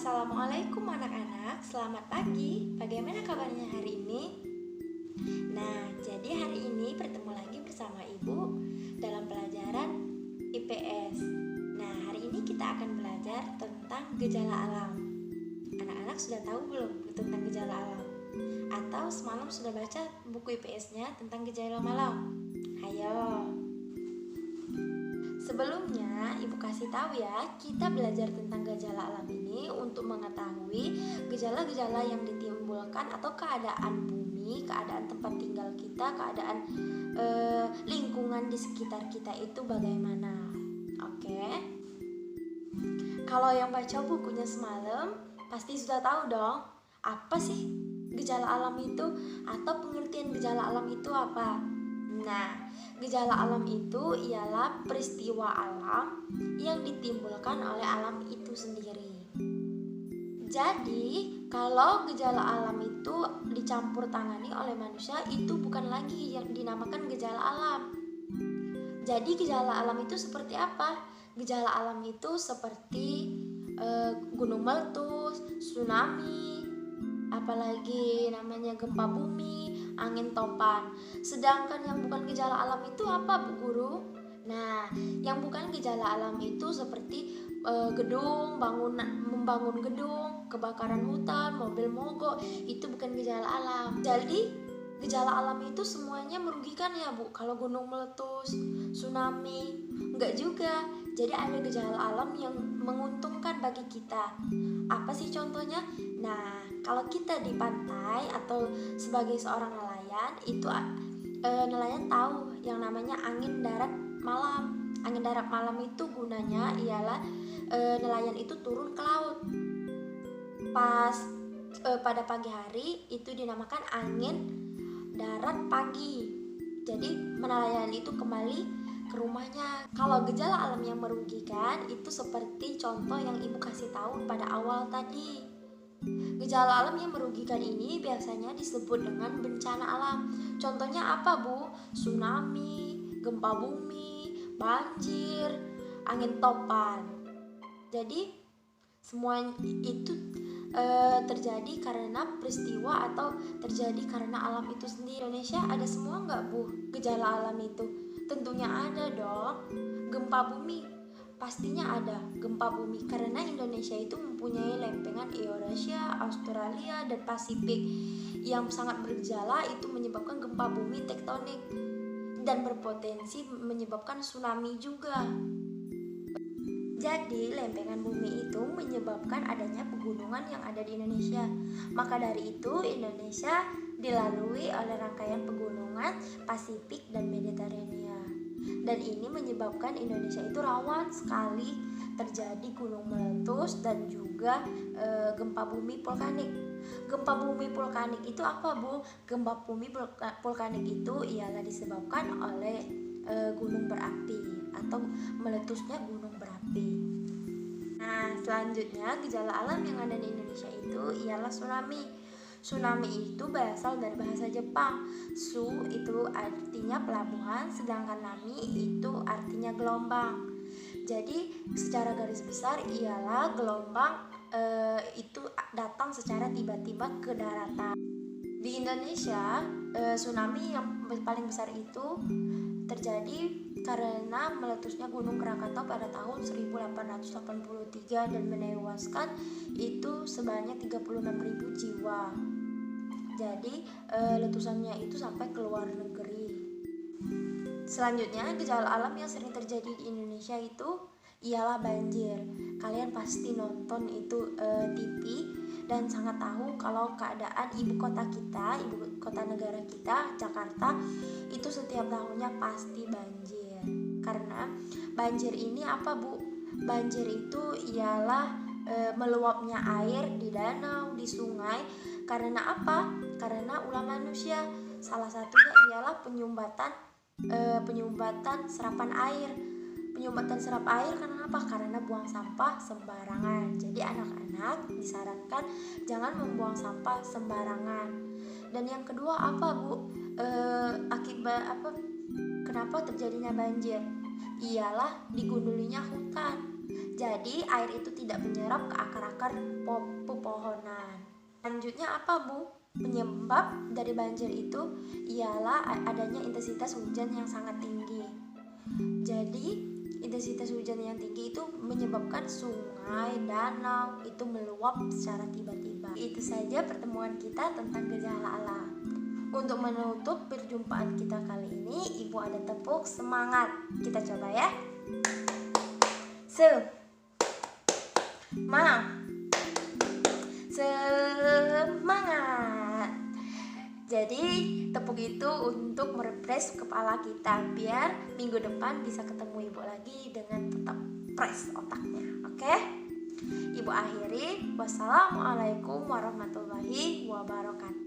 Assalamualaikum anak-anak, selamat pagi. Bagaimana kabarnya hari ini? Nah, jadi hari ini bertemu lagi bersama Ibu dalam pelajaran IPS. Nah, hari ini kita akan belajar tentang gejala alam. Anak-anak sudah tahu belum tentang gejala alam? Atau semalam sudah baca buku IPS-nya tentang gejala alam? Ayo. Sebelumnya, Ibu kasih tahu ya, kita belajar tentang gejala alam ini untuk mengetahui gejala-gejala yang ditimbulkan atau keadaan bumi, keadaan tempat tinggal kita, keadaan lingkungan di sekitar kita itu bagaimana. Oke. Kalau yang baca bukunya semalam, pasti sudah tahu dong, apa sih gejala alam itu atau pengertian gejala alam itu apa? Nah, gejala alam itu ialah peristiwa alam yang ditimbulkan oleh alam itu sendiri. Jadi, kalau gejala alam itu dicampur tangani oleh manusia, itu bukan lagi yang dinamakan gejala alam. Jadi, gejala alam itu seperti apa? Gejala alam itu seperti gunung meletus, tsunami, apalagi namanya gempa bumi, angin topan. Sedangkan yang bukan gejala alam itu apa, Bu Guru? Nah, yang bukan gejala alam itu seperti membangun gedung, kebakaran hutan, mobil mogok, itu bukan gejala alam. Jadi, gejala alam itu semuanya merugikan ya, Bu. Kalau gunung meletus, tsunami, enggak juga. Jadi ada gejala alam yang menguntungkan bagi kita. Apa sih contohnya? Nah, kalau kita di pantai atau sebagai seorang nelayan, itu nelayan tahu yang namanya angin darat malam. Angin darat malam itu gunanya ialah nelayan itu turun ke laut. Pada pagi hari itu dinamakan angin darat pagi. Jadi nelayan itu kembali ke rumahnya. Kalau gejala alam yang merugikan itu seperti contoh yang Ibu kasih tahu pada awal tadi. Gejala alam yang merugikan ini biasanya disebut dengan bencana alam. Contohnya apa, Bu? Tsunami, gempa bumi, banjir, angin topan. Jadi semua itu terjadi karena peristiwa atau terjadi karena alam itu sendiri. Indonesia ada semua nggak, Bu, gejala alam itu? Tentunya ada dong. Gempa bumi pastinya ada gempa bumi karena Indonesia itu mempunyai lempengan Eurasia, Australia, dan Pasifik yang sangat bergejala, itu menyebabkan gempa bumi tektonik dan berpotensi menyebabkan tsunami juga. Jadi lempengan bumi itu menyebabkan adanya pegunungan yang ada di Indonesia. Maka dari itu Indonesia dilalui oleh rangkaian pegunungan Pasifik dan Mediterania. Dan ini menyebabkan Indonesia itu rawan sekali terjadi gunung meletus dan juga gempa bumi vulkanik. Gempa bumi vulkanik itu apa, Bu? Gempa bumi vulkanik itu ialah disebabkan oleh gunung berapi atau meletusnya gunung berapi. Nah, selanjutnya gejala alam yang ada di Indonesia itu ialah tsunami. Tsunami itu berasal dari bahasa Jepang. Su itu artinya pelabuhan, sedangkan nami itu artinya gelombang. Jadi secara garis besar ialah gelombang itu datang secara tiba-tiba ke daratan. Di Indonesia, tsunami yang paling besar itu terjadi karena meletusnya Gunung Krakatau pada tahun 1883 dan menewaskan itu sebanyak 36.000 jiwa. Jadi letusannya itu sampai ke luar negeri. Selanjutnya, gejala alam yang sering terjadi di Indonesia itu ialah banjir. Kalian pasti nonton itu TV dan sangat tahu kalau keadaan ibu kota kita, ibu kota negara kita, Jakarta, itu setiap tahunnya pasti banjir. Karena banjir ini apa, Bu? Banjir itu ialah meluapnya air di danau, di sungai. Karena apa? Karena ulah manusia. Salah satunya ialah penyumbatan serapan air. Penyumbatan serap air karena apa? Karena buang sampah sembarangan. Jadi anak-anak disarankan jangan membuang sampah sembarangan. Dan yang kedua apa, Bu? Kenapa terjadinya banjir? Ialah digundulinya hutan. Jadi air itu tidak menyerap ke akar-akar pepohonan. Selanjutnya apa, Bu? Penyebab dari banjir itu ialah adanya intensitas hujan yang sangat tinggi. Jadi intensitas hujan yang tinggi itu menyebabkan sungai, danau itu meluap secara tiba-tiba. Itu saja pertemuan kita tentang gejala alam. Untuk menutup perjumpaan kita kali ini, Ibu ada tepuk semangat. Kita coba ya. Semangat. Jadi tepuk itu untuk merefresh kepala kita biar minggu depan bisa ketemu Ibu lagi dengan tetap fresh otaknya. Oke? Ibu akhiri. Wassalamualaikum warahmatullahi wabarakatuh.